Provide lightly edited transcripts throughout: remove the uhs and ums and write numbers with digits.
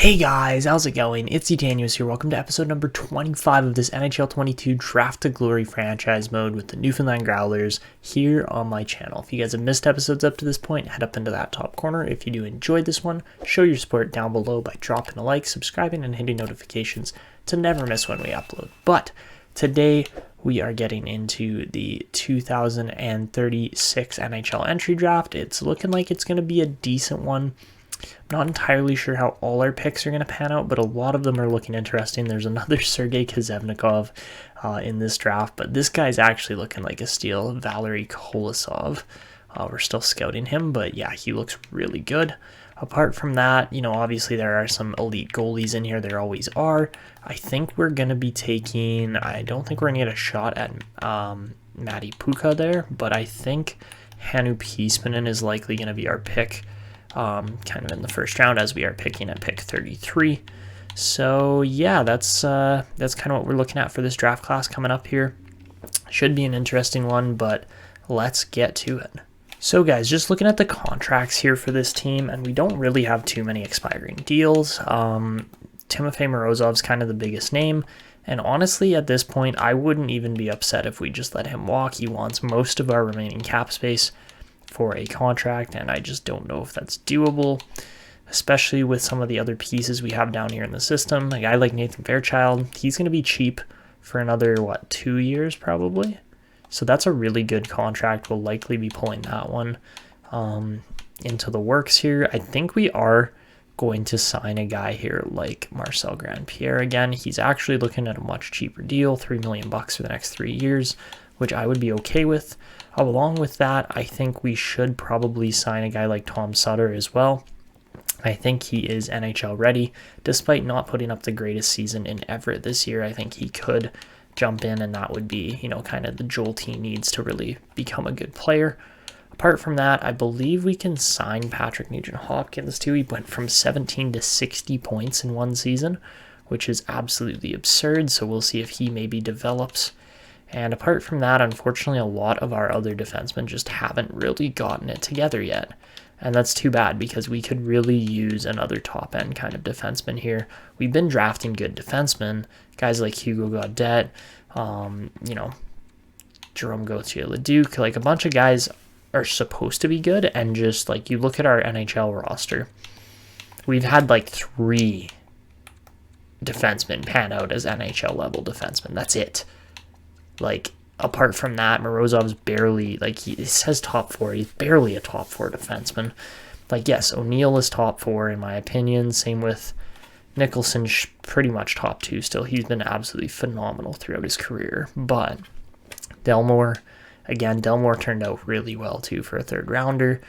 Hey guys, how's it going? It's Tanev here. Welcome to episode number 25 of this NHL 22 Draft to Glory franchise mode with the Newfoundland Growlers here on my channel. If you guys have missed episodes up to this point, head up into that top corner. If you do enjoyed this one, show your support down below by dropping a like, subscribing, and hitting notifications to never miss when we upload. But today we are getting into the 2036 NHL Entry Draft. It's looking like it's going to be a decent one. I'm not entirely sure how all our picks are going to pan out, but a lot of them are looking interesting. There's another Sergei Kozhevnikov in this draft, but this guy's actually looking like a steal. Valery Kolasov. We're still scouting him, but yeah, he looks really good. Apart from that, obviously there are some elite goalies in here. There always are. I think we're going to be taking, I don't think we're going to get a shot at Matty Puka there, but I think Hannu Piespanen is likely going to be our pick. Kind of in the first round, as we are picking at pick 33. So yeah, that's kind of what we're looking at for this draft class coming up here. Should be an interesting one, but let's get to it. So guys, just looking at the contracts here for this team, and we don't really have too many expiring deals. Timofey Morozov's kind of the biggest name, and honestly at this point I wouldn't even be upset if we just let him walk. He wants most of our remaining cap space for a contract, and I just don't know if that's doable, especially with some of the other pieces we have down here in the system. A guy like Nathan Fairchild, he's going to be cheap for another 2 years probably, so that's a really good contract. We'll likely be pulling that one into the works here. I think we are going to sign a guy here like Marcel Grandpierre again. He's actually looking at a much cheaper deal, $3 million for the next 3 years, which I would be okay with. Along with that, I think we should probably sign a guy like Tom Sutter as well. I think he is NHL ready. Despite not putting up the greatest season in Everett this year, I think he could jump in, and that would be, kind of the jolt he needs to really become a good player. Apart from that, I believe we can sign Patrick Nugent-Hopkins too. He went from 17 to 60 points in one season, which is absolutely absurd, so we'll see if he maybe develops. And apart from that, unfortunately, a lot of our other defensemen just haven't really gotten it together yet. And that's too bad, because we could really use another top-end kind of defenseman here. We've been drafting good defensemen, guys like Hugo Gaudet, Jerome Gauthier-Leduc, a bunch of guys are supposed to be good, and just, you look at our NHL roster, we've had, 3 defensemen pan out as NHL-level defensemen. That's it. Apart from that, Morozov's barely, he says top 4. He's barely a top 4 defenseman. Yes, O'Neill is top 4 in my opinion. Same with Nicholson, pretty much top 2 still. He's been absolutely phenomenal throughout his career. But Delmore turned out really well too for a 3rd rounder.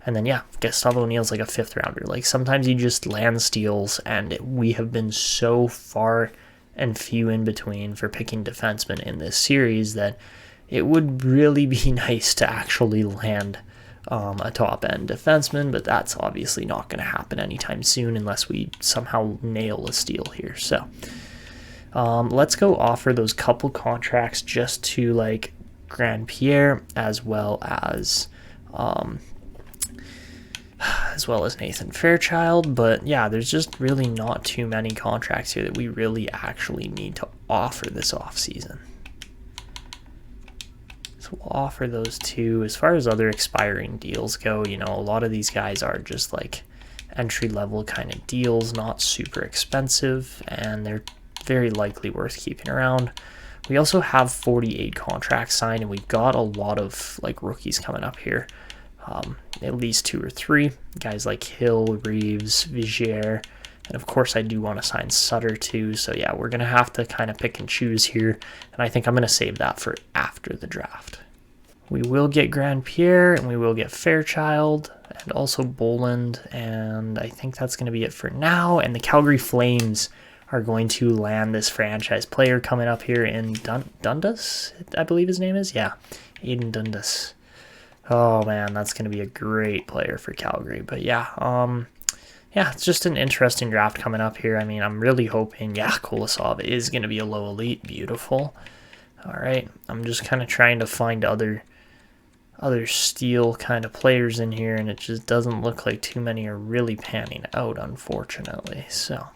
And then, Gustavo O'Neill's a 5th rounder. Sometimes you just land steals, and we have been so far and few in between for picking defensemen in this series that it would really be nice to actually land a top-end defenseman, but that's obviously not going to happen anytime soon unless we somehow nail a steal here. So let's go offer those couple contracts just to Grandpierre as well as Nathan Fairchild. But yeah, there's just really not too many contracts here that we really actually need to offer this offseason. So we'll offer those 2. As far as other expiring deals go, a lot of these guys are just entry-level kind of deals, not super expensive, and they're very likely worth keeping around. We also have 48 contracts signed, and we've got a lot of rookies coming up here. At least 2 or 3 guys like Hill, Reeves, Vigier, and of course I do want to sign Sutter too. So yeah, we're gonna have to kind of pick and choose here, and I think I'm gonna save that for after the draft. We will get Grandpierre, and we will get Fairchild, and also Boland, and I think that's gonna be it for now. And the Calgary Flames are going to land this franchise player coming up here in Dundas, I believe his name is. Yeah, Aiden Dundas. Oh man, that's going to be a great player for Calgary. But yeah, it's just an interesting draft coming up here. I mean, I'm really hoping, Kolasov is going to be a low elite. Beautiful. All right, I'm just kind of trying to find other other steel kind of players in here, and it just doesn't look like too many are really panning out, unfortunately. So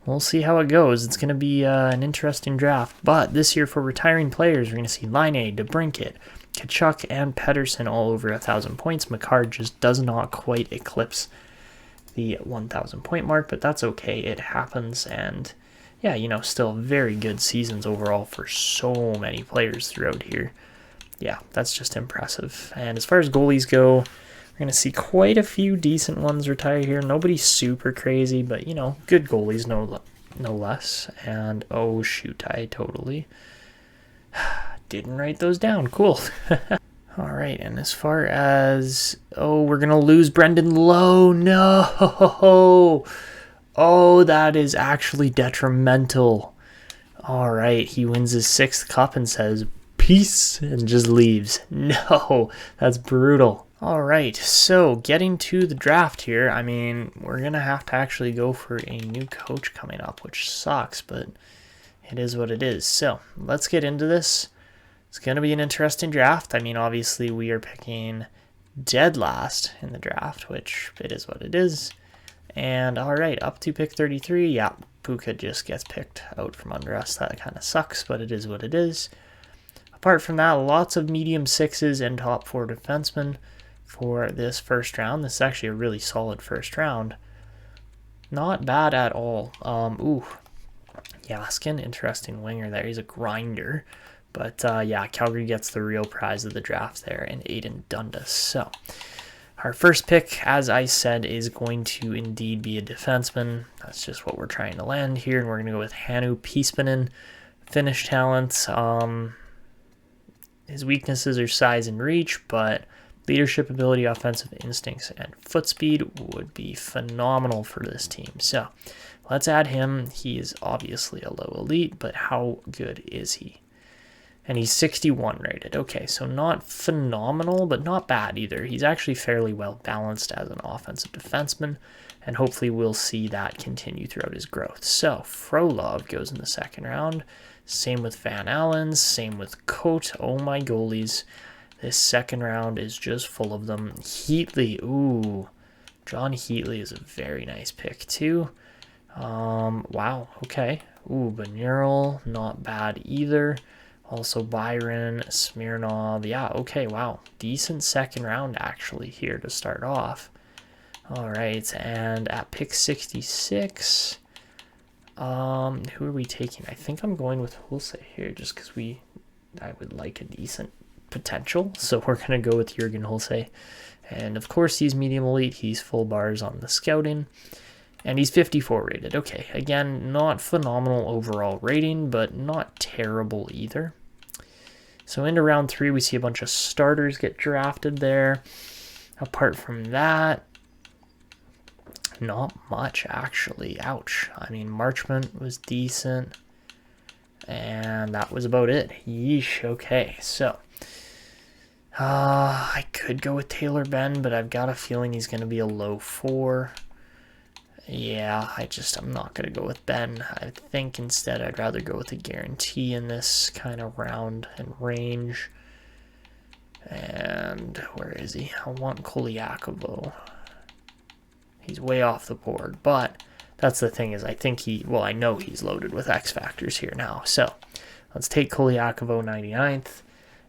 we'll see how it goes. It's going to be an interesting draft. But this year for retiring players, we're going to see Laine, DeBrincat, Tkachuk, and Pettersson all over 1,000 points. McCarr just does not quite eclipse the 1,000 point mark, but that's okay. It happens, and yeah, still very good seasons overall for so many players throughout here. Yeah, that's just impressive. And as far as goalies go, we're going to see quite a few decent ones retire here. Nobody super crazy, but, good goalies no less. And, oh, shoot, I totally didn't write those down. Cool. All right, and as far as, we're going to lose Brendan Lowe. No. Oh, that is actually detrimental. All right, he wins his 6th cup and says, peace, and just leaves. No, that's brutal. All right, so getting to the draft here, we're going to have to actually go for a new coach coming up, which sucks, but it is what it is. So let's get into this. It's going to be an interesting draft. Obviously, we are picking dead last in the draft, which it is what it is. And all right, up to pick 33, yeah, Puka just gets picked out from under us. That kind of sucks, but it is what it is. Apart from that, lots of medium 6s and top 4 defensemen for this first round. This is actually a really solid first round. Not bad at all. Yaskin, interesting winger there. He's a grinder. But yeah, Calgary gets the real prize of the draft there in Aiden Dundas. So our first pick, as I said, is going to indeed be a defenseman. That's just what we're trying to land here. And we're going to go with Hannu Piispanen, Finnish talent. His weaknesses are size and reach, but leadership ability, offensive instincts, and foot speed would be phenomenal for this team. So let's add him. He is obviously a low elite, but how good is he? And he's 61 rated. Okay, so not phenomenal, but not bad either. He's actually fairly well balanced as an offensive defenseman, and hopefully we'll see that continue throughout his growth. So Frolov goes in the 2nd round. Same with Van Allen, same with Cote. Oh my goalies. This 2nd round is just full of them. Heatley, ooh. John Heatley is a very nice pick too. Wow, okay. Ooh, Benural, not bad either. Also Byron, Smirnov. Yeah, okay, wow. Decent 2nd round actually here to start off. All right, and at pick 66, who are we taking? I think I'm going with Hulse here just because I would like a decent potential. So we're going to go with Jürgen Hulse. And of course, he's medium elite. He's full bars on the scouting. And he's 54 rated. Okay, again, not phenomenal overall rating, but not terrible either. So into round 3, we see a bunch of starters get drafted there. Apart from that, not much actually. Ouch. Marchment was decent. And that was about it. Yeesh. Okay, so I could go with Taylor Benn, but I've got a feeling he's going to be a low 4. Yeah, I'm not going to go with Ben. I think instead I'd rather go with a guarantee in this kind of round and range. And where is he? I want Kolyakovo. He's way off the board, but that's the thing is I know he's loaded with X factors here now. So let's take Kolyakovo 99th.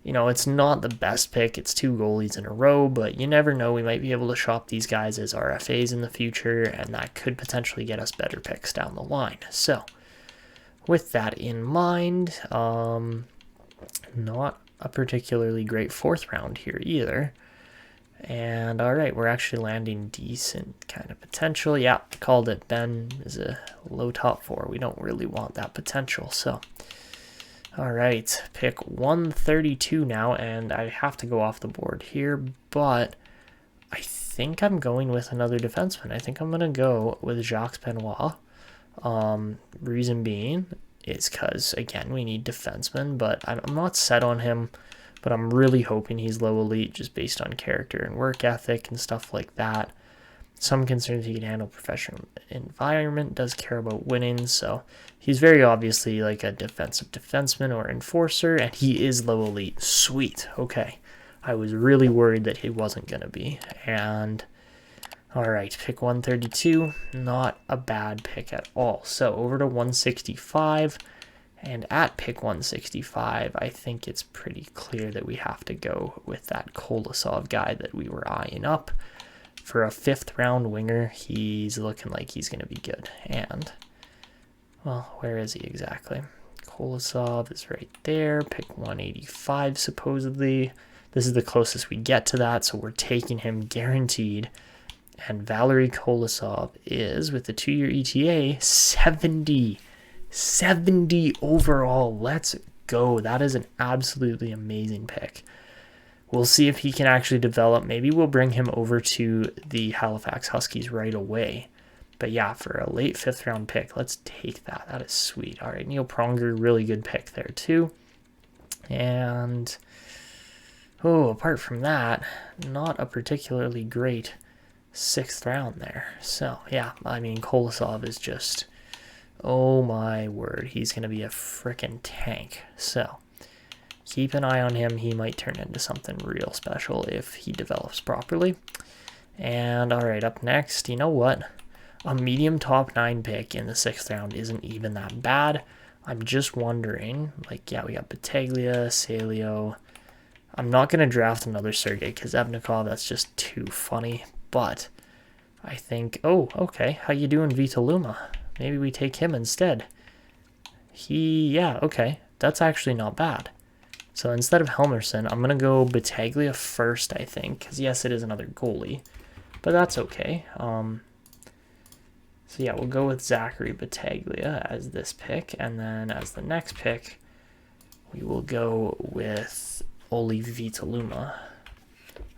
It's not the best pick. It's 2 goalies in a row, but you never know. We might be able to shop these guys as RFAs in the future, and that could potentially get us better picks down the line. So with that in mind, not a particularly great 4th round here either. And all right, we're actually landing decent kind of potential. Yeah, called it. Ben is a low top 4. We don't really want that potential. So all right, pick 132 now, and I have to go off the board here, but I think I'm going with another defenseman. I think I'm going to go with Jacques Benoit. Reason being is because, again, we need defensemen, but I'm not set on him, but I'm really hoping he's low elite just based on character and work ethic and stuff like that. Some concerns he can handle professional environment, does care about winning, so he's very obviously like a defensive defenseman or enforcer, and he is low elite. Sweet. Okay. I was really worried that he wasn't going to be. And all right, pick 132, not a bad pick at all. So over to 165, and at pick 165, I think it's pretty clear that we have to go with that Kolosov guy that we were eyeing up. For a 5th round winger, he's looking like he's going to be good. And, well, where is he exactly? Kolosov is right there, pick 185 supposedly. This is the closest we get to that, so we're taking him guaranteed. And Valery Kolosov is, with the 2-year ETA, 70 overall. Let's go. That is an absolutely amazing pick. We'll see if he can actually develop. Maybe we'll bring him over to the Halifax Huskies right away. But yeah, for a late 5th round pick, let's take that. That is sweet. All right, Neil Pronger, really good pick there too. And, apart from that, not a particularly great 6th round there. So, yeah, I mean, Kolosov is just, oh my word, he's going to be a freaking tank. So, keep an eye on him. He might turn into something real special if he develops properly. And, all right, up next, you know what? A medium top 9 pick in the 6th round isn't even that bad. I'm just wondering, like, yeah, we got Battaglia, Salio. I'm not going to draft another Sergei Kozhevnikov. That's just too funny. But I think, okay, how you doing, Vitaluma? Maybe we take him instead. Yeah, okay, that's actually not bad. So instead of Helmerson, I'm going to go Battaglia first, I think, because yes, it is another goalie, but that's okay. So yeah, we'll go with Zachary Battaglia as this pick, and then as the next pick, we will go with Olli Vitaluma.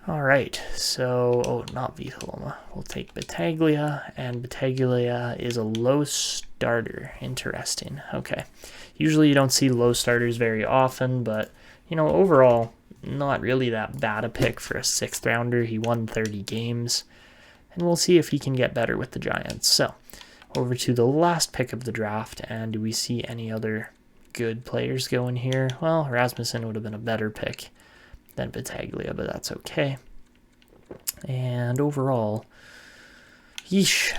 All right, so, not Vitaluma. We'll take Battaglia, and Battaglia is a low starter. Interesting. Okay. Usually you don't see low starters very often, but, you know, overall, not really that bad a pick for a 6th rounder. He won 30 games, and we'll see if he can get better with the Giants. So, over to the last pick of the draft, and do we see any other good players going here? Well, Rasmussen would have been a better pick than Battaglia, but that's okay. And overall,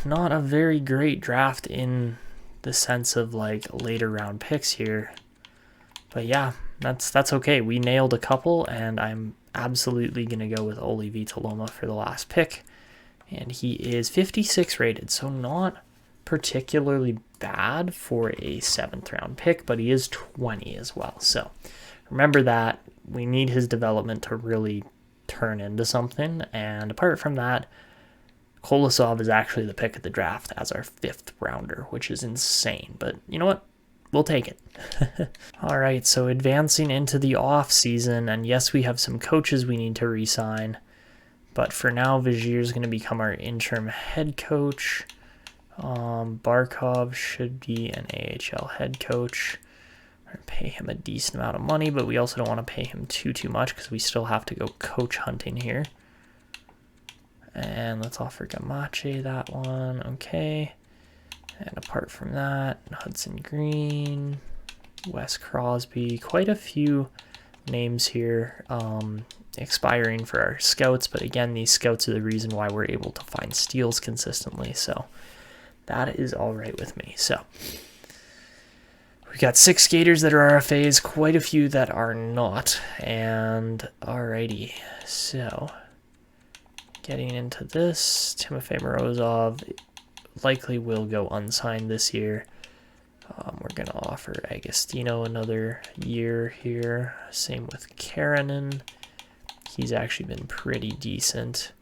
not a very great draft in the sense of like later round picks here. But yeah, that's okay. We nailed a couple, and I'm absolutely going to go with Olli Vitaluma for the last pick. And he is 56 rated, so not particularly bad for a 7th round pick, but he is 20 as well. So remember that. We need his development to really turn into something. And apart from that, Kolosov is actually the pick of the draft as our 5th rounder, which is insane. But you know what? We'll take it. All right, so advancing into the off season, and yes, we have some coaches we need to re-sign. But for now, Vigier is going to become our interim head coach. Barkov should be an AHL head coach. Pay him a decent amount of money, but we also don't want to pay him too much because we still have to go coach hunting here. And let's offer Gamache that one. Okay. And apart from that, Hudson Green, Wes Crosby, quite a few names here expiring for our scouts. But again, these scouts are the reason why we're able to find steals consistently. So that is all right with me. So we got 6 skaters that are RFAs, quite a few that are not. And alrighty, so getting into this, Timofey Morozov likely will go unsigned this year. We're going to offer Agostino another year here. Same with Karenin. He's actually been pretty decent.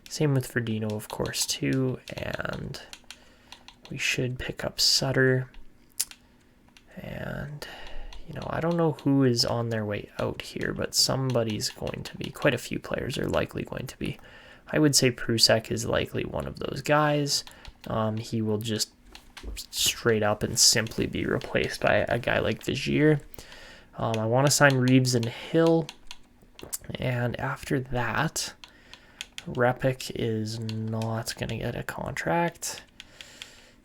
Same with Verdino, of course, too. And we should pick up Sutter. And, you know, I don't know who is on their way out here, but somebody's going to be. Quite a few players are likely going to be. I would say Prusek is likely one of those guys. He will just straight up and simply be replaced by a guy like Vigier. I want to sign Reeves and Hill. And after that, Repik is not going to get a contract.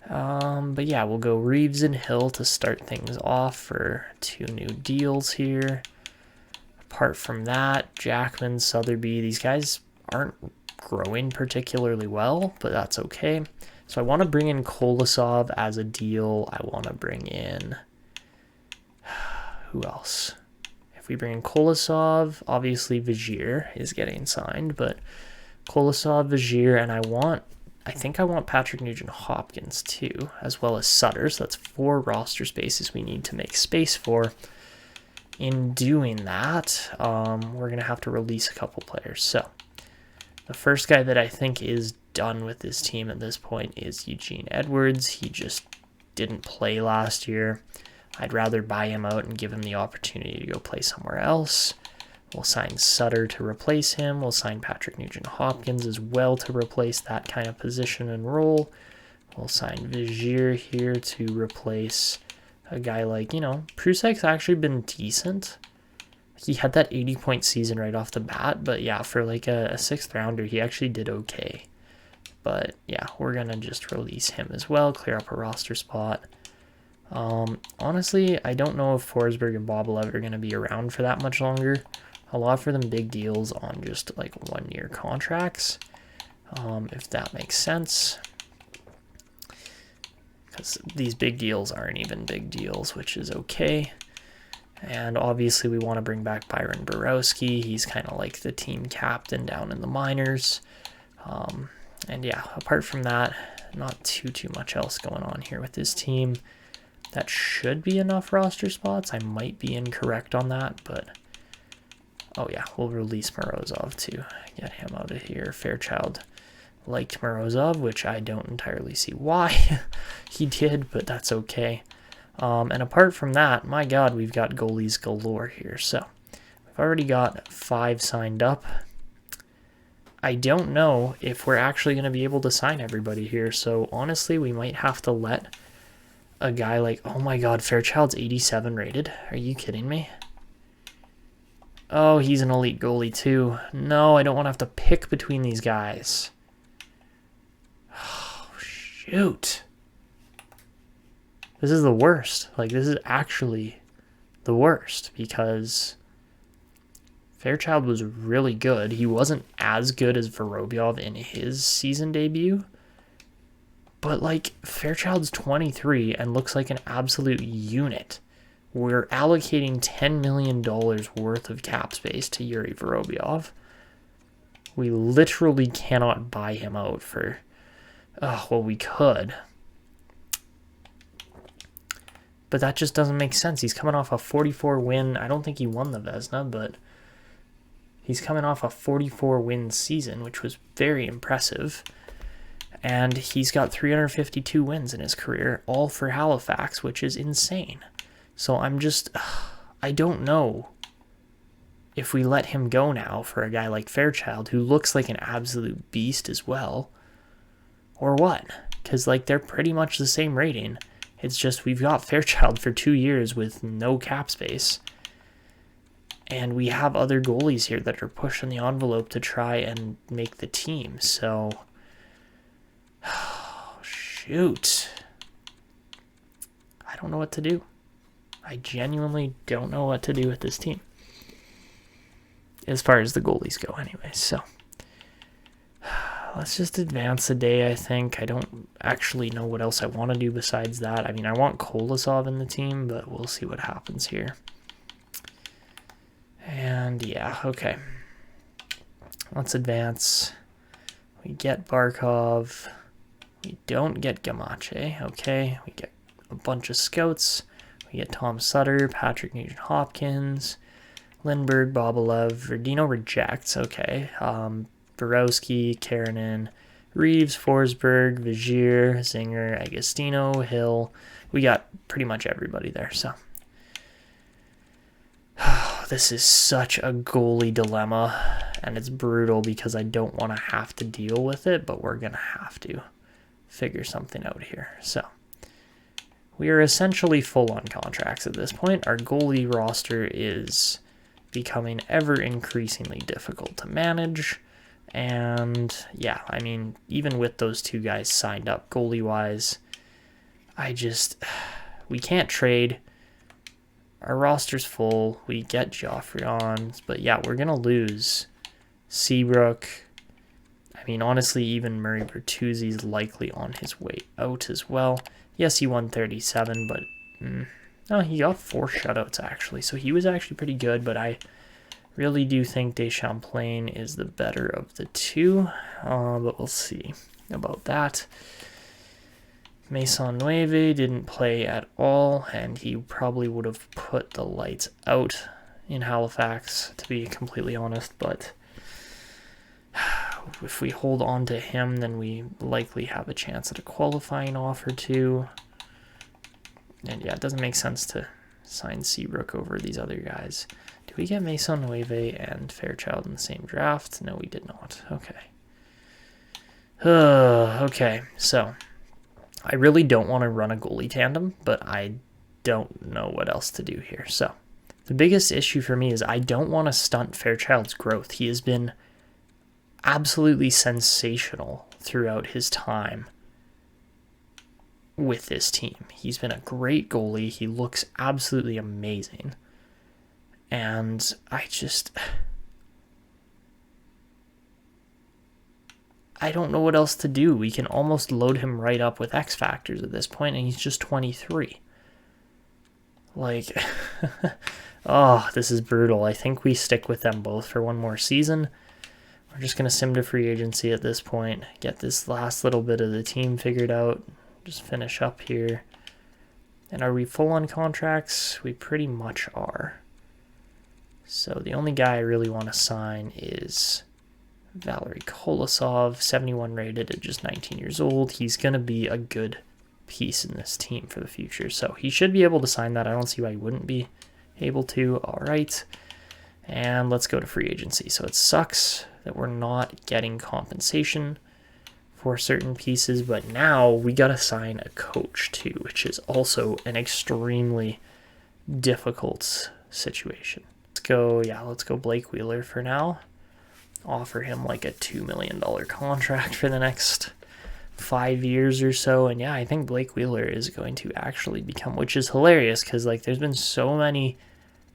But yeah, we'll go Reeves and Hill to start things off for 2 new deals here. Apart from that, Jackman, Sotheby, these guys aren't growing particularly well, but that's okay. So I want to bring in Kolosov as a deal. I want to bring in... who else? If we bring in Kolosov, obviously Vajir is getting signed, but Kolosov, Vajir, and I think I want Patrick Nugent-Hopkins too, as well as Sutter. So that's 4 roster spaces we need to make space for. In doing that, we're going to have to release a couple players. So the first guy that I think is done with this team at this point is Eugene Edwards. He just didn't play last year. I'd rather buy him out and give him the opportunity to go play somewhere else. We'll sign Sutter to replace him. We'll sign Patrick Nugent-Hopkins as well to replace that kind of position and role. We'll sign Vajir here to replace a guy like, Prusak's actually been decent. He had that 80-point season right off the bat, but yeah, for like a 6th rounder, he actually did okay. But yeah, we're going to just release him as well, clear up a roster spot. Honestly, I don't know if Forsberg and Boblev are going to be around for that much longer. A lot for them big deals on just like 1-year contracts, if that makes sense. Because these big deals aren't even big deals, which is okay. And obviously we want to bring back Byron Borowski. He's kind of like the team captain down in the minors. And yeah, apart from that, not too much else going on here with this team. That should be enough roster spots. I might be incorrect on that, but... oh yeah, we'll release Morozov to get him out of here. Fairchild liked Morozov, which I don't entirely see why he did, but that's okay. And apart from that, my God, we've got goalies galore here. So we've already got 5 signed up. I don't know if we're actually going to be able to sign everybody here. So honestly, we might have to let a guy like, oh my God, Fairchild's 87 rated. Are you kidding me? Oh, he's an elite goalie too. No, I don't want to have to pick between these guys. Oh, shoot. This is the worst. Like, this is actually the worst because Fairchild was really good. He wasn't as good as Vorobyov in his season debut. But, like, Fairchild's 23 and looks like an absolute unit. We're allocating $10 million worth of cap space to Yury Vorobyov. We literally cannot buy him out for... well, we could. But that just doesn't make sense. He's coming off a 44 win. I don't think he won the Vezina, but he's coming off a 44 win season, which was very impressive. And he's got 352 wins in his career, all for Halifax, which is insane. So I don't know if we let him go now for a guy like Fairchild, who looks like an absolute beast as well, or what? Because, like, they're pretty much the same rating. It's just we've got Fairchild for 2 years with no cap space. And we have other goalies here that are pushing the envelope to try and make the team. So, shoot. I don't know what to do. I genuinely don't know what to do with this team. As far as the goalies go anyway. So, let's just advance a day, I think. I don't actually know what else I want to do besides that. I mean, I want Kolosov in the team, but we'll see what happens here. And yeah, okay. Let's advance. We get Barkov. We don't get Gamache. Okay, we get a bunch of scouts. We get Tom Sutter, Patrick Nugent-Hopkins, Lindbergh, Boblev, Verdino rejects. Okay, Borowski, Karanen, Reeves, Forsberg, Vajir, Zinger, Agostino, Hill. We got pretty much everybody there, so. This is such a goalie dilemma, and it's brutal because I don't want to have to deal with it, but we're going to have to figure something out here. So, we are essentially full on contracts at this point. Our goalie roster is becoming ever increasingly difficult to manage. And yeah, I mean, even with those 2 guys signed up goalie-wise, we can't trade our roster's full. We get Joffrey on, but yeah, we're going to lose Seabrook. I mean, honestly, even Murray Bertuzzi's likely on his way out as well. Yes, he won 37, but no, he got 4 shutouts, actually. So he was actually pretty good, but I really do think Deschamplain is the better of the two. But we'll see about that. Mason Nueve didn't play at all, and he probably would have put the lights out in Halifax, to be completely honest, but if we hold on to him, then we likely have a chance at a qualifying offer too. And yeah, it doesn't make sense to sign Seabrook over these other guys. Did we get Mason Nueve and Fairchild in the same draft? No, we did not. Okay. Okay, so I really don't want to run a goalie tandem, but I don't know what else to do here. So the biggest issue for me is I don't want to stunt Fairchild's growth. He has been absolutely sensational throughout his time with this team. He's been a great goalie. He looks absolutely amazing. And I don't know what else to do. We can almost load him right up with X factors at this point, and he's just 23. Like, oh, this is brutal. I think we stick with them both for one more season. We're just going to sim to free agency at this point, get this last little bit of the team figured out, just finish up here. And are we full on contracts? We pretty much are. So the only guy I really want to sign is Valery Kolosov, 71 rated at just 19 years old. He's going to be a good piece in this team for the future. So he should be able to sign that. I don't see why he wouldn't be able to. All right. And let's go to free agency. So it sucks that we're not getting compensation for certain pieces, but now we got to sign a coach too, which is also an extremely difficult situation. Let's go Blake Wheeler for now. Offer him like a $2 million contract for the next 5 years or so. And yeah, I think Blake Wheeler is going to actually become, which is hilarious because like there's been so many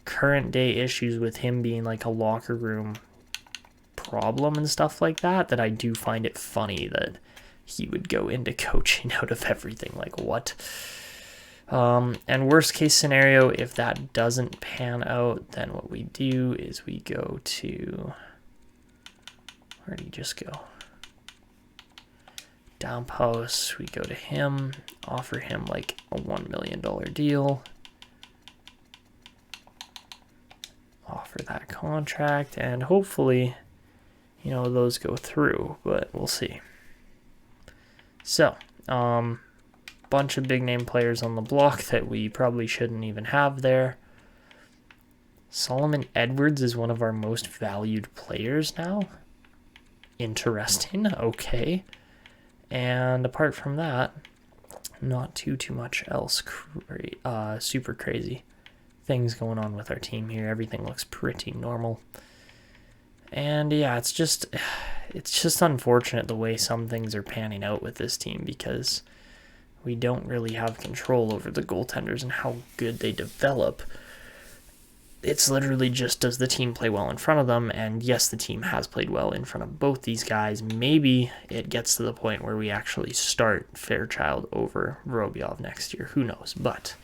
current day issues with him being like a locker room problem and stuff like that I do find it funny that he would go into coaching out of everything. Like what? And worst case scenario, if that doesn't pan out, then what we do is we go to, where did he just go? Downpost, we go to him, offer him like a $1 million deal. Offer that contract, and hopefully, you know, those go through, but we'll see. So, bunch of big name players on the block that we probably shouldn't even have there. Solomon Edwards is one of our most valued players now. Interesting. Okay. And apart from that, not too much else super crazy things going on with our team here. Everything looks pretty normal. And yeah, it's just unfortunate the way some things are panning out with this team because we don't really have control over the goaltenders and how good they develop. It's literally just, does the team play well in front of them? And yes, the team has played well in front of both these guys. Maybe it gets to the point where we actually start Fairchild over Vorobyov next year. Who knows? But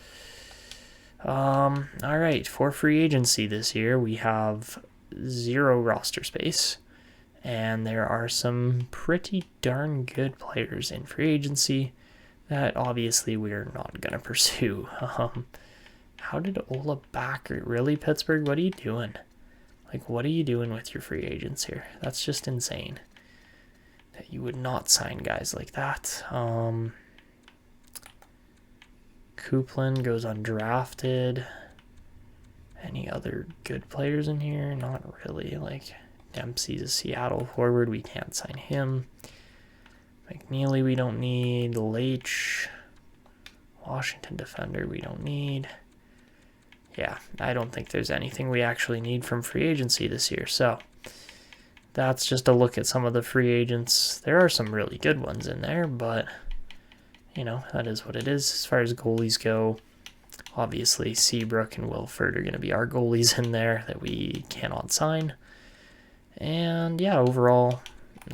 all right, for free agency this year, we have 0 roster space. And there are some pretty darn good players in free agency that obviously we're not going to pursue. How did Ola Backer, really, Pittsburgh? What are you doing? Like, what are you doing with your free agents here? That's just insane that you would not sign guys like that. Kuplin goes undrafted. Any other good players in here? Not really. Like, Dempsey's a Seattle forward. We can't sign him. McNeely we don't need. Leitch. Washington defender we don't need. Yeah, I don't think there's anything we actually need from free agency this year. So that's just a look at some of the free agents. There are some really good ones in there, but, you know, that is what it is. As far as goalies go, Obviously, Seabrook and Wilford are going to be our goalies in there that we cannot sign. And yeah, overall,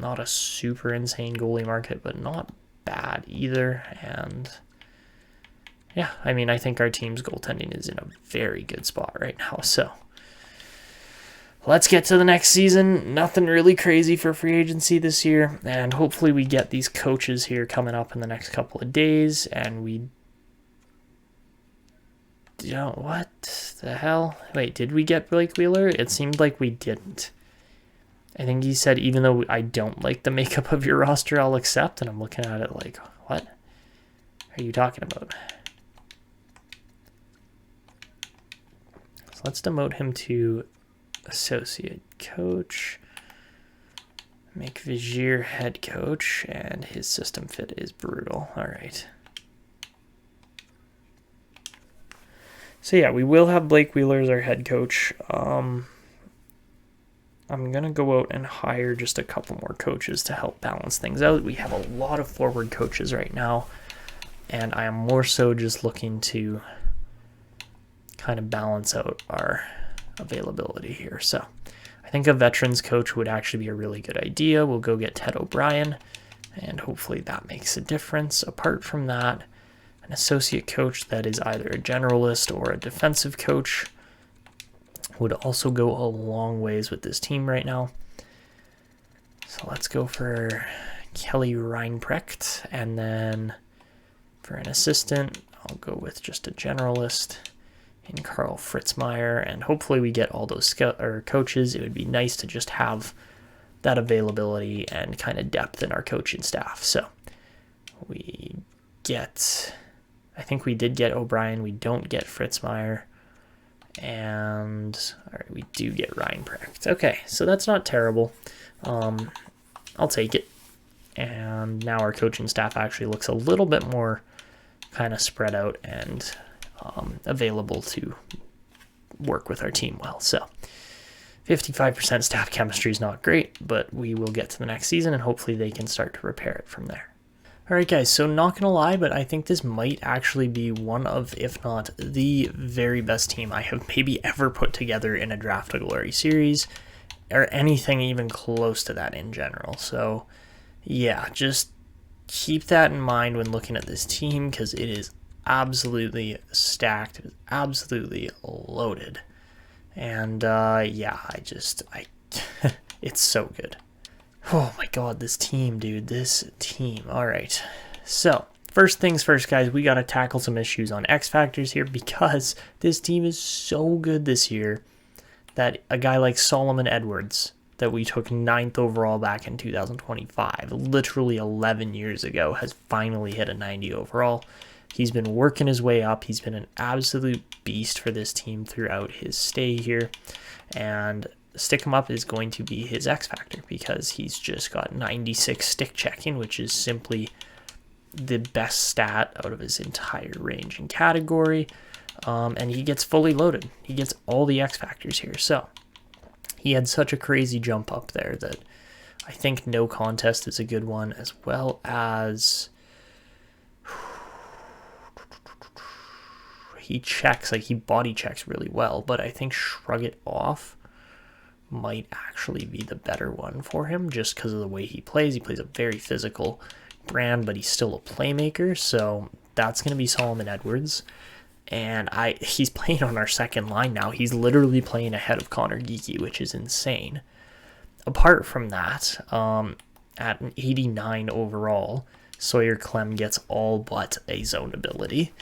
not a super insane goalie market, but not bad either. And yeah, I mean, I think our team's goaltending is in a very good spot right now. So let's get to the next season. Nothing really crazy for free agency this year. And hopefully we get these coaches here coming up in the next couple of days. And we... what the hell? Wait, did we get Blake Wheeler? It seemed like we didn't. I think he said, even though I don't like the makeup of your roster, I'll accept. And I'm looking at it like, what are you talking about? So let's demote him to associate coach. Make Vigier head coach. And his system fit is brutal. All right. So yeah, we will have Blake Wheeler as our head coach. I'm going to go out and hire just a couple more coaches to help balance things out. We have a lot of forward coaches right now, and I am more so just looking to kind of balance out our availability here. So I think a veterans coach would actually be a really good idea. We'll go get Ted O'Brien, and hopefully that makes a difference. Apart from that, an associate coach that is either a generalist or a defensive coach would also go a long ways with this team right now. So let's go for Kelly Reinprecht, and then for an assistant, I'll go with just a generalist in Carl Fritzmeier, and hopefully we get all those coaches. It would be nice to just have that availability and kind of depth in our coaching staff. So we get, I think we did get O'Brien, we don't get Fritzmeier. And all right, we do get Reinprecht. Okay, so that's not terrible. I'll take it. And now our coaching staff actually looks a little bit more kind of spread out and available to work with our team well. So 55% staff chemistry is not great, but we will get to the next season and hopefully they can start to repair it from there. All right, guys, so not going to lie, but I think this might actually be one of, if not the very best team I have maybe ever put together in a Draft to Glory series, or anything even close to that in general. So, yeah, just keep that in mind when looking at this team, because it is absolutely stacked, it is absolutely loaded. And, yeah, it's so good. Oh my god, this team, dude. This team. Alright. So, first things first, guys. We got to tackle some issues on X Factors here because this team is so good this year that a guy like Solomon Edwards, that we took 9th overall back in 2025, literally 11 years ago, has finally hit a 90 overall. He's been working his way up. He's been an absolute beast for this team throughout his stay here. And stick him up is going to be his X factor because he's just got 96 stick checking, which is simply the best stat out of his entire range and category. And he gets fully loaded. He gets all the X factors here. So he had such a crazy jump up there that I think no contest is a good one, as well as he checks, like he body checks really well, but I think shrug it off might actually be the better one for him just because of the way he plays. He plays a very physical brand, but he's still a playmaker, so that's going to be Solomon Edwards. And he's playing on our second line now. He's literally playing ahead of Conor Geekie, which is insane. Apart from that, at an 89 overall, Sawyer Klemm gets all but a zone ability.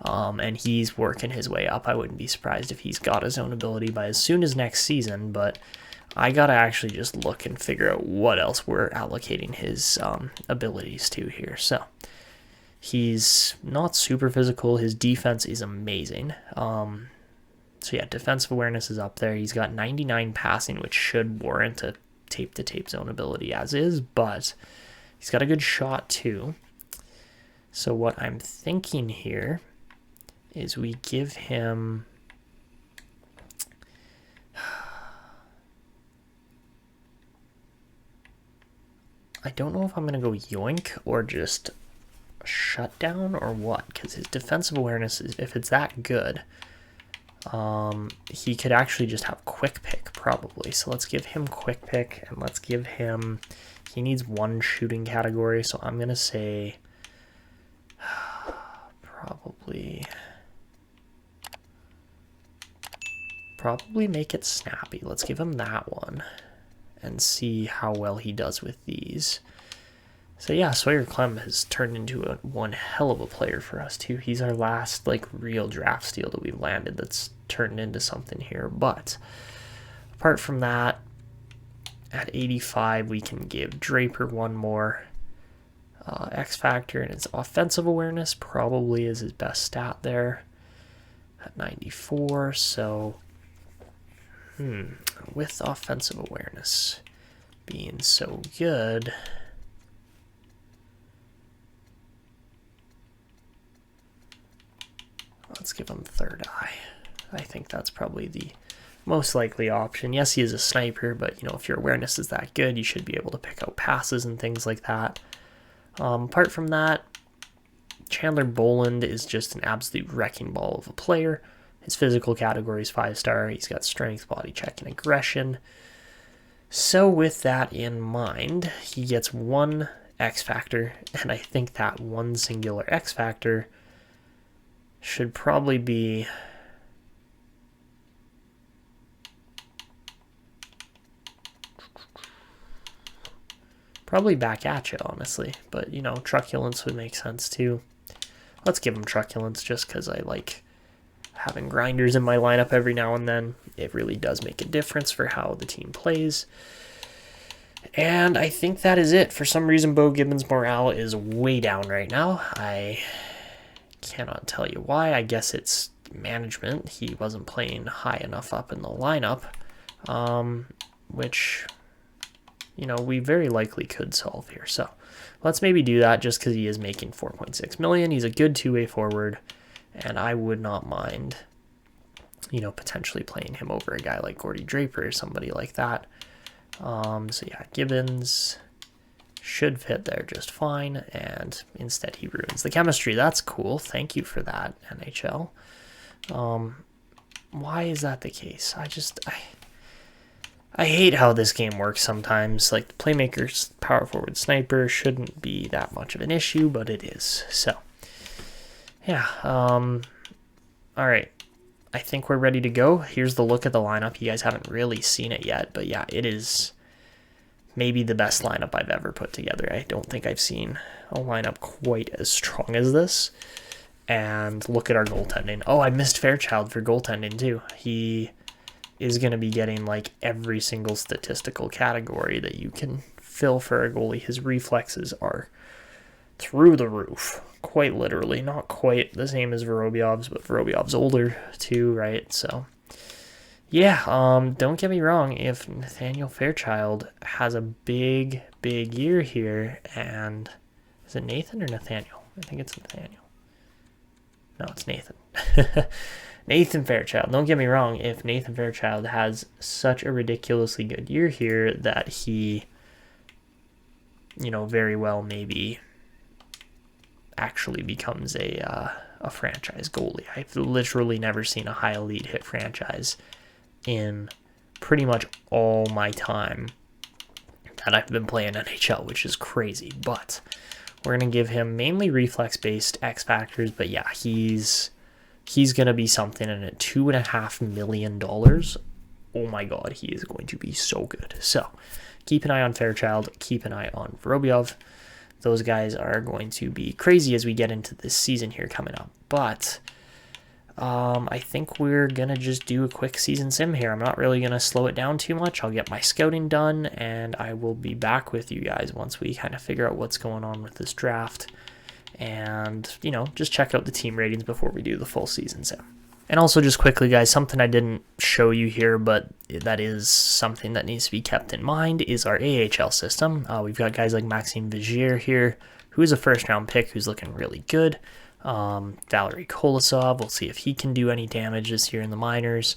And he's working his way up. I wouldn't be surprised if he's got his own ability by as soon as next season, but I gotta actually just look and figure out what else we're allocating his abilities to here. So he's not super physical. His defense is amazing. So yeah, defensive awareness is up there. He's got 99 passing, which should warrant a tape-to-tape zone ability as is, but he's got a good shot too. So what I'm thinking here is we give him I don't know if I'm going to go yoink or just shutdown or what? Because his defensive awareness, if it's that good, he could actually just have quick pick probably. So let's give him quick pick, and let's give him, he needs one shooting category. So I'm going to say probably make it snappy. Let's give him that one and see how well he does with these. So yeah, Sawyer Klemm has turned into one hell of a player for us too. He's our last like real draft steal that we've landed that's turned into something here. But apart from that, at 85 we can give Draper one more X factor, and his offensive awareness probably is his best stat there at 94. So with offensive awareness being so good, let's give him third eye. I think that's probably the most likely option. Yes, he is a sniper, but you know, if your awareness is that good, you should be able to pick out passes and things like that. Apart from that, Chandler Boland is just an absolute wrecking ball of a player. His physical category is 5-star. He's got strength, body check, and aggression. So with that in mind, he gets one X factor, and I think that one singular X factor should probably be back at you, honestly. But, you know, truculence would make sense too. Let's give him truculence just because I like having grinders in my lineup every now and then. It really does make a difference for how the team plays. And I think that is it. For some reason, Beau Gibbons' morale is way down right now. I cannot tell you why. I guess it's management. He wasn't playing high enough up in the lineup, which, you know, we very likely could solve here. So let's maybe do that just because he is making $4.6 million. He's a good two-way forward, and I would not mind, you know, potentially playing him over a guy like Gordy Draper or somebody like that. So yeah, Gibbons should fit there just fine, and instead he ruins the chemistry. That's cool. Thank you for that, NHL. Why is that the case? I hate how this game works sometimes. Like, the playmaker's power forward sniper shouldn't be that much of an issue, but it is. So, yeah. All right. I think we're ready to go. Here's the look at the lineup. You guys haven't really seen it yet, but yeah, it is maybe the best lineup I've ever put together. I don't think I've seen a lineup quite as strong as this. And look at our goaltending. Oh, I missed Fairchild for goaltending too. He is going to be getting like every single statistical category that you can fill for a goalie. His reflexes are through the roof, quite literally. Not quite the same as Vorobyov's, but Vorobyov's older too, right? So yeah, don't get me wrong, if Nathaniel Fairchild has a big year here, and is it Nathan or Nathaniel? I think it's Nathaniel. No, it's Nathan. Nathan Fairchild. Don't get me wrong, if Nathan Fairchild has such a ridiculously good year here that he, you know, very well maybe actually becomes a franchise goalie. I've literally never seen a high elite hit franchise in pretty much all my time that I've been playing NHL, which is crazy. But we're going to give him mainly reflex-based X factors, but yeah, he's going to be something, and at $2.5 million, oh my god, he is going to be so good. So keep an eye on Fairchild, keep an eye on Vorobyov. Those guys are going to be crazy as we get into this season here coming up. But I think we're going to just do a quick season sim here. I'm not really going to slow it down too much. I'll get my scouting done, and I will be back with you guys once we kind of figure out what's going on with this draft. And, you know, just check out the team ratings before we do the full season sim. And also just quickly, guys, something I didn't show you here, but that is something that needs to be kept in mind, is our AHL system. We've got guys like Maxime Vigier here, who is a first-round pick who's looking really good. Valery Kolosov, we'll see if he can do any damage this year in the minors.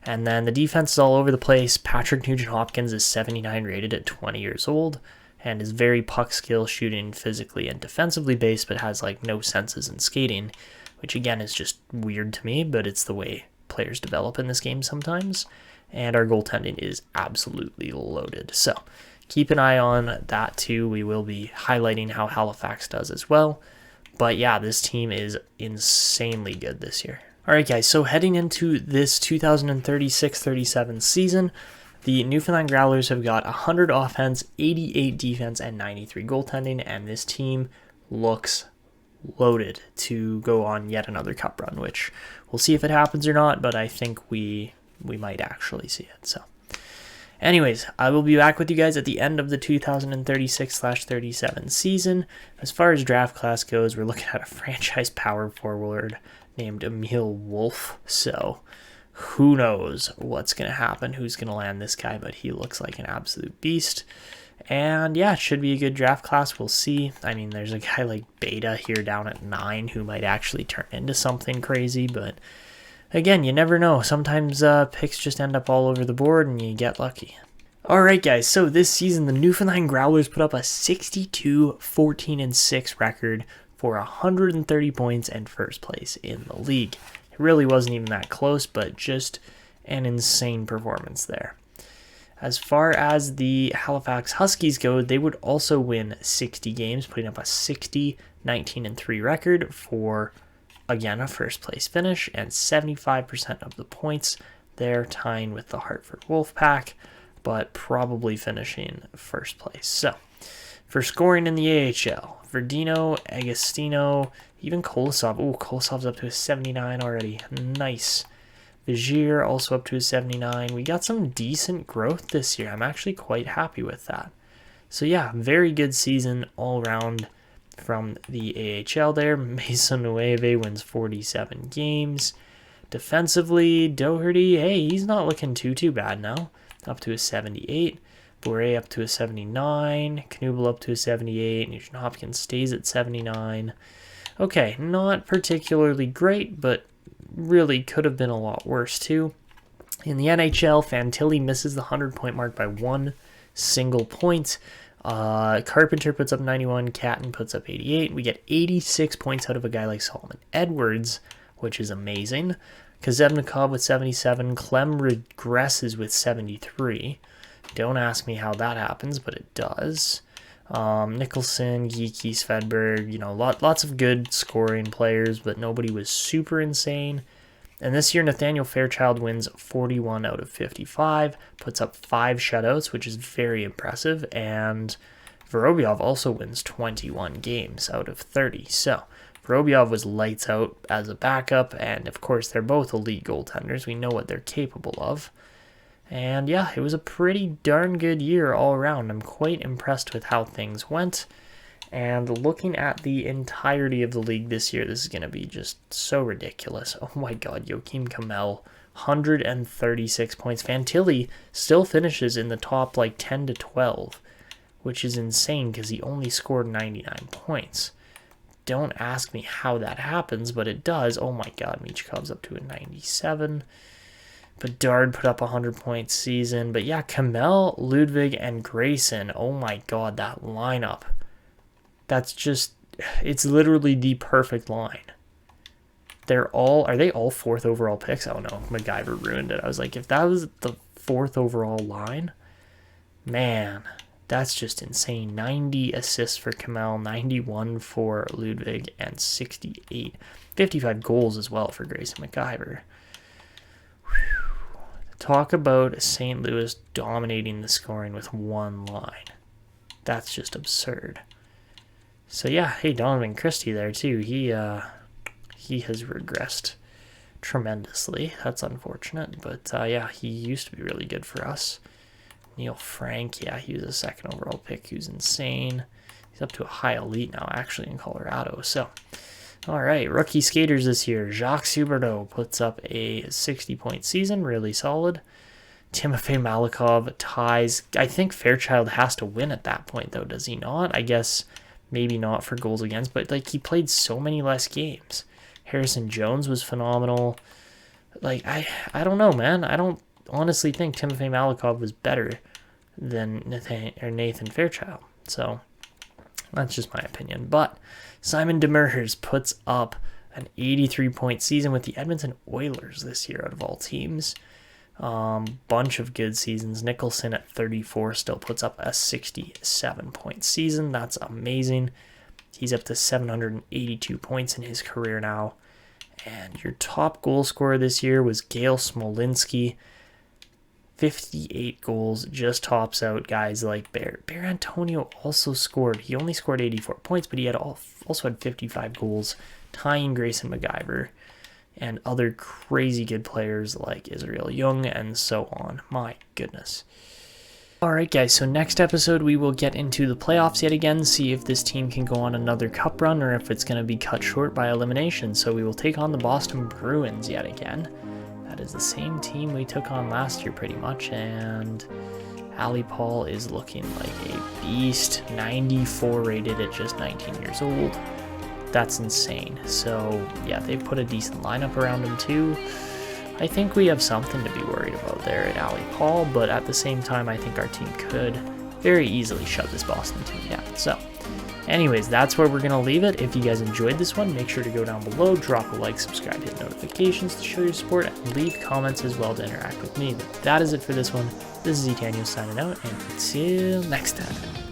And then the defense is all over the place. Patrick Nugent-Hopkins is 79 rated at 20 years old. and is very puck skill, shooting, physically, and defensively based, but has like no senses in skating, which again is just weird to me, but it's the way players develop in this game sometimes. And our goaltending is absolutely loaded. So keep an eye on that too. We will be highlighting how Halifax does as well. But yeah, this team is insanely good this year. All right, guys, so heading into this 2036-37 season, the Newfoundland Growlers have got 100 offense, 88 defense, and 93 goaltending, and this team looks loaded to go on yet another cup run, which we'll see if it happens or not, but I think we might actually see it. So anyways, I will be back with you guys at the end of the 2036-37 season. As far as draft class goes, we're looking at a franchise power forward named Emil Wolf. So who knows what's going to happen, who's going to land this guy, but he looks like an absolute beast. And yeah, it should be a good draft class. We'll see. I mean, there's a guy like Beta here down at 9 who might actually turn into something crazy, but again, you never know. Sometimes picks just end up all over the board and you get lucky. Alright guys, so this season the Newfoundland Growlers put up a 62-14-6 record for 130 points and first place in the league. It really wasn't even that close, but just an insane performance there. As far as the Halifax Huskies go, they would also win 60 games, putting up a 60-19-3 record for, again, a first place finish and 75% of the points there, tying with the Hartford Wolfpack, but probably finishing first place. So, for scoring in the AHL, Verdino, Agostino, even Kolosov. Ooh, Kolosov's up to a 79 already. Nice. Vigier also up to a 79. We got some decent growth this year. I'm actually quite happy with that. So yeah, very good season all around from the AHL there. Mason Nueve wins 47 games. Defensively, Doherty, hey, he's not looking too bad now. Up to a 78. Bourret up to a 79. Knubel up to a 78. Nugent Hopkins stays at 79. Okay, not particularly great, but really could have been a lot worse too. In the NHL, Fantilli misses the 100-point mark by one single point. Carpenter puts up 91. Catton puts up 88. We get 86 points out of a guy like Solomon Edwards, which is amazing. Kozhevnikov with 77. Klemm regresses with 73. Don't ask me how that happens, but it does. Nicholson, Geekie, Svedberg, lots of good scoring players, but nobody was super insane. And this year, Nathaniel Fairchild wins 41 out of 55, puts up 5 shutouts, which is very impressive, and Vorobyov also wins 21 games out of 30. So, Vorobyov was lights out as a backup, and of course, they're both elite goaltenders. We know what they're capable of. And yeah, it was a pretty darn good year all around. I'm quite impressed with how things went. And looking at the entirety of the league this year, this is going to be just so ridiculous. Oh my god, Joakim Kamel, 136 points. Fantilli still finishes in the top 10 to 12, which is insane because he only scored 99 points. Don't ask me how that happens, but it does. Oh my god, Michkov's up to a 97. Bedard put up a 100-point season. But yeah, Kamel, Ludwig, and Grayson. Oh my god, that lineup. That's just, it's literally the perfect line. Are they all 4th overall picks? Oh no, MacGyver ruined it. I was like, if that was the 4th overall line, man, that's just insane. 90 assists for Kamel, 91 for Ludwig, and 68. 55 goals as well for Grayson MacGyver. Talk about St. Louis dominating the scoring with one line. That's just absurd. So yeah, hey, Donovan Christie there too. He has regressed tremendously. That's unfortunate, but yeah, he used to be really good for us. Neil Frank, yeah, he was a 2nd overall pick who's insane. He's up to a high elite now, actually, in Colorado. So, all right, rookie skaters this year. Jacques Huberdeau puts up a 60-point season, really solid. Timofey Malikov ties. I think Fairchild has to win at that point, though, does he not? I guess maybe not for goals against, but he played so many less games. Harrison Jones was phenomenal. I don't know, man. I don't honestly think Timofey Malikov was better than Nathan Fairchild. So that's just my opinion. But Simon Demers puts up an 83-point season with the Edmonton Oilers this year out of all teams. Bunch of good seasons. Nicholson at 34 still puts up a 67-point season. That's amazing. He's up to 782 points in his career now. And your top goal scorer this year was Gail Smolinski. 58 goals, just tops out guys like Bear. Bear Antonio also scored. He only scored 84 points, but he had also had 55 goals, tying Grayson McIver and other crazy good players like Israel Young and so on. My goodness. Alright guys, so next episode we will get into the playoffs yet again, see if this team can go on another cup run or if it's going to be cut short by elimination. So we will take on the Boston Bruins yet again. That is the same team we took on last year pretty much, and Ali Paul is looking like a beast. 94 rated at just 19 years old. That's insane. So yeah, they put a decent lineup around him too. I think we have something to be worried about there at Ali Paul, but at the same time, I think our team could very easily shut this Boston team down. So anyways, that's where we're going to leave it. If you guys enjoyed this one, make sure to go down below, drop a like, subscribe, hit notifications to show your support, and leave comments as well to interact with me. But that is it for this one. This is Etanio signing out, and until next time.